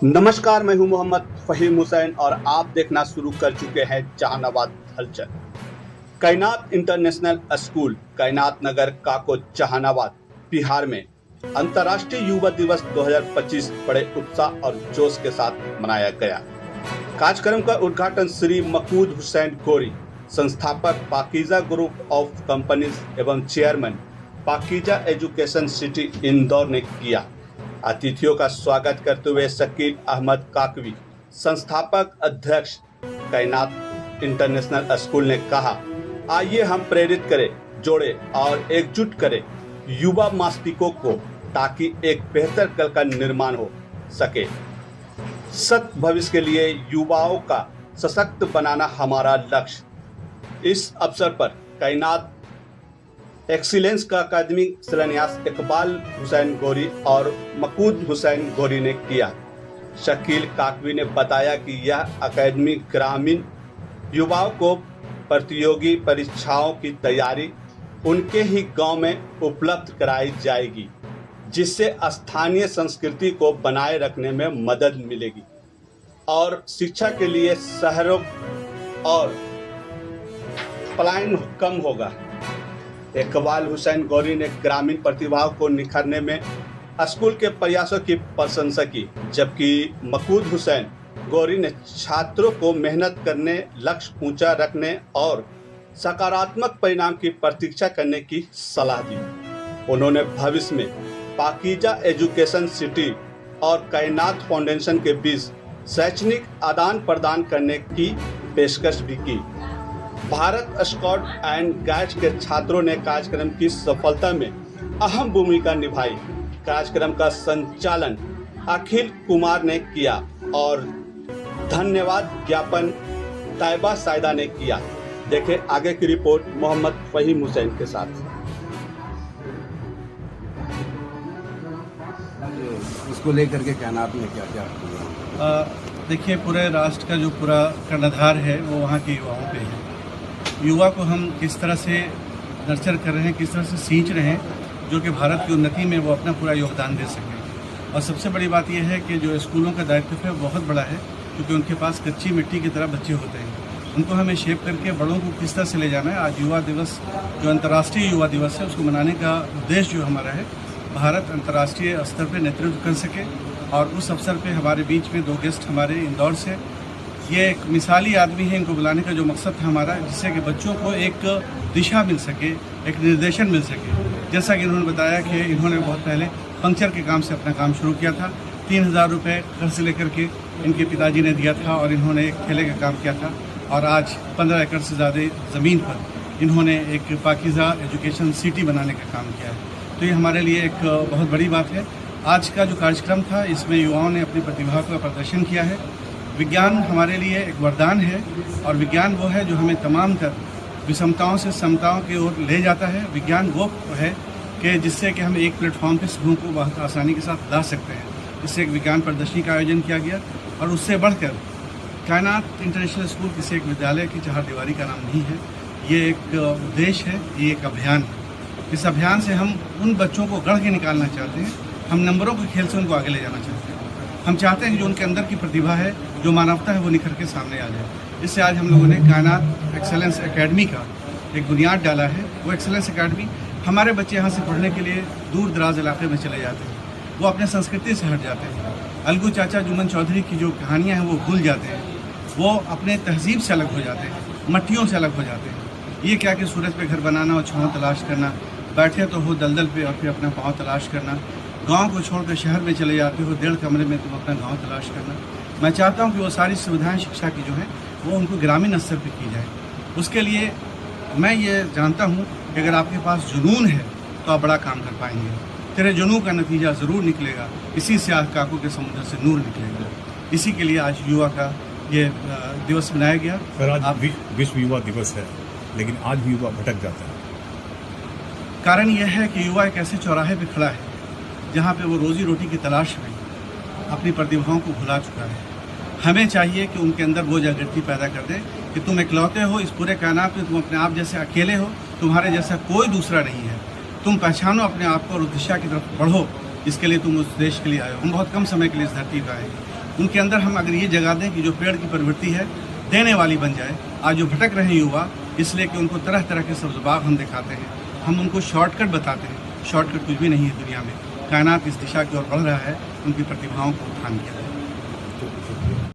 नमस्कार, मैं हूं मोहम्मद फहीम हुसैन और आप देखना शुरू कर चुके हैं जहानाबाद हलचल। कायनात इंटरनेशनल स्कूल कायनात नगर काको जहानाबाद बिहार में अंतर्राष्ट्रीय युवा दिवस 2025 बड़े उत्साह और जोश के साथ मनाया गया। कार्यक्रम का उद्घाटन श्री मकूद हुसैन गोरी, संस्थापक पाकीजा ग्रुप ऑफ कंपनीज एवं चेयरमैन पाकीजा एजुकेशन सिटी इंदौर ने किया। अतिथियों का स्वागत करते हुए शकील अहमद काकवी, संस्थापक अध्यक्ष कायनात इंटरनेशनल स्कूल ने कहा, आइए हम प्रेरित करें, जोड़ें और एकजुट करें युवा मस्तिष्कों को, ताकि एक बेहतर कल का निर्माण हो सके। सत भविष्य के लिए युवाओं का सशक्त बनाना हमारा लक्ष्य। इस अवसर पर कायनात एक्सीलेंस का अकादमिक शिलान्यास इकबाल हुसैन गोरी और मकूद हुसैन गोरी ने किया। शकील काकवी ने बताया कि यह अकादमी ग्रामीण युवाओं को प्रतियोगी परीक्षाओं की तैयारी उनके ही गांव में उपलब्ध कराई जाएगी, जिससे स्थानीय संस्कृति को बनाए रखने में मदद मिलेगी और शिक्षा के लिए शहरों और पलायन कम होगा। इकबाल हुसैन गौरी ने ग्रामीण प्रतिभाओं को निखारने में स्कूल के प्रयासों की प्रशंसा की, जबकि मकूद हुसैन गौरी ने छात्रों को मेहनत करने, लक्ष्य ऊंचा रखने और सकारात्मक परिणाम की प्रतीक्षा करने की सलाह दी। उन्होंने भविष्य में पाकीजा एजुकेशन सिटी और कायनात फाउंडेशन के बीच शैक्षणिक आदान प्रदान करने की पेशकश भी की। भारत स्काउट एंड गाइड्स के छात्रों ने कार्यक्रम की सफलता में अहम भूमिका निभाई। कार्यक्रम का संचालन अखिल कुमार ने किया और धन्यवाद ज्ञापन ताइबा साइदा ने किया। देखें आगे की रिपोर्ट मोहम्मद फहीम हुसैन के साथ। इसको लेकर के कायनात में क्या क्या देखिए, पूरे राष्ट्र का जो पूरा कर्णधार है वो वहाँ के युवाओं पे है। युवा को हम किस तरह से नर्चर कर रहे हैं, किस तरह से सींच रहे हैं, जो कि भारत की उन्नति में वो अपना पूरा योगदान दे सकें। और सबसे बड़ी बात यह है कि जो स्कूलों का दायित्व है बहुत बड़ा है, क्योंकि उनके पास कच्ची मिट्टी की तरह बच्चे होते हैं। उनको हमें शेप करके बड़ों को किस तरह से ले जाना है। आज युवा दिवस, जो अंतर्राष्ट्रीय युवा दिवस है, उसको मनाने का उद्देश्य जो हमारा है, भारत अंतर्राष्ट्रीय स्तर पर नेतृत्व कर सके। और उस अवसर पर हमारे बीच में दो गेस्ट हमारे इंदौर से, ये एक मिसाली आदमी है, इनको बुलाने का जो मकसद था हमारा, जिससे कि बच्चों को एक दिशा मिल सके, एक निर्देशन मिल सके। जैसा कि इन्होंने बताया कि इन्होंने बहुत पहले पंक्चर के काम से अपना काम शुरू किया था। 3000 रुपये घर से लेकर के इनके पिताजी ने दिया था और इन्होंने एक ठेले का काम किया था। और आज 15 एकड़ से ज़्यादा ज़मीन पर इन्होंने एक पाकीजा एजुकेशन सिटी बनाने का काम किया है। तो ये हमारे लिए एक बहुत बड़ी बात है। आज का जो कार्यक्रम था, इसमें युवाओं ने अपनी प्रतिभा का प्रदर्शन किया है। विज्ञान हमारे लिए एक वरदान है और विज्ञान वो है जो हमें तमाम तर विषमताओं से समताओं की ओर ले जाता है। विज्ञान वो है कि जिससे कि हम एक प्लेटफॉर्म पे समूह को बहुत आसानी के साथ ला सकते हैं। इससे एक विज्ञान प्रदर्शनी का आयोजन किया गया और उससे बढ़कर कायनात इंटरनेशनल स्कूल किसी एक विद्यालय की चारदीवारी का नाम नहीं है। ये एक उद्देश्य है, ये एक अभियान है। इस अभियान से हम उन बच्चों को गढ़ के निकालना चाहते हैं। हम नंबरों के खेल से उनको आगे ले जाना चाहते हैं। हम चाहते हैं कि जो उनके अंदर की प्रतिभा है, जो मानवता है, वो निखर के सामने आ जाए। इससे आज हम लोगों ने कायनात एक्सेलेंस एकेडमी का एक बुनियाद डाला है। वो एक्सेलेंस एकेडमी, हमारे बच्चे यहाँ से पढ़ने के लिए दूर दराज इलाके में चले जाते हैं, वो अपने संस्कृति से हट जाते हैं। अलगू चाचा जुम्मन चौधरी की जो कहानियाँ हैं वो भूल जाते हैं, वो अपने तहजीब से अलग हो जाते हैं, मट्टियों से अलग हो जाते हैं। ये क्या कि सूरज पे घर बनाना और छाँव तलाश करना, बैठे तो हो दलदल पे और फिर अपना पाँव तलाश करना। गांव को छोड़कर शहर में चले जाते हो, 1.5 कमरे में तुम अपना गांव तलाश करना। मैं चाहता हूं कि वो सारी सुविधाएं शिक्षा की जो है वो उनको ग्रामीण स्तर पर की जाए। उसके लिए मैं ये जानता हूं कि अगर आपके पास जुनून है तो आप बड़ा काम कर पाएंगे। तेरे जुनून का नतीजा ज़रूर निकलेगा, इसी से आज काकों के समुद्र से नूर निकलेगा। इसी के लिए आज युवा का ये दिवस मनाया गया। सर, आज विश्व युवा दिवस है, लेकिन आज भी युवा भटक जाता है। कारण यह है कि युवा एक ऐसे चौराहे पर खड़ा है जहाँ पे वो रोजी रोटी की तलाश में अपनी प्रतिभाओं को भुला चुका है। हमें चाहिए कि उनके अंदर वो जागृति पैदा कर दे कि तुम इकलौते हो इस पूरे कायनात में, तुम अपने आप जैसे अकेले हो, तुम्हारे जैसा कोई दूसरा नहीं है। तुम पहचानो अपने आप को और उस दिशा की तरफ बढ़ो जिसके लिए तुम उस देश के लिए आए हो। हम बहुत कम समय के लिए इस धरती पर आए, उनके अंदर हम अगर ये जगा दें कि जो पेड़ की प्रवृत्ति है देने वाली बन जाए। आज जो भटक रहे हैं युवा, इसलिए कि उनको तरह तरह के सब्ज़बाग हम दिखाते हैं, हम उनको शॉर्टकट बताते हैं। शॉर्टकट कुछ भी नहीं है दुनिया में। कायनात इस दिशा की ओर बढ़ रहा है, उनकी प्रतिभाओं को उठान किया जाए।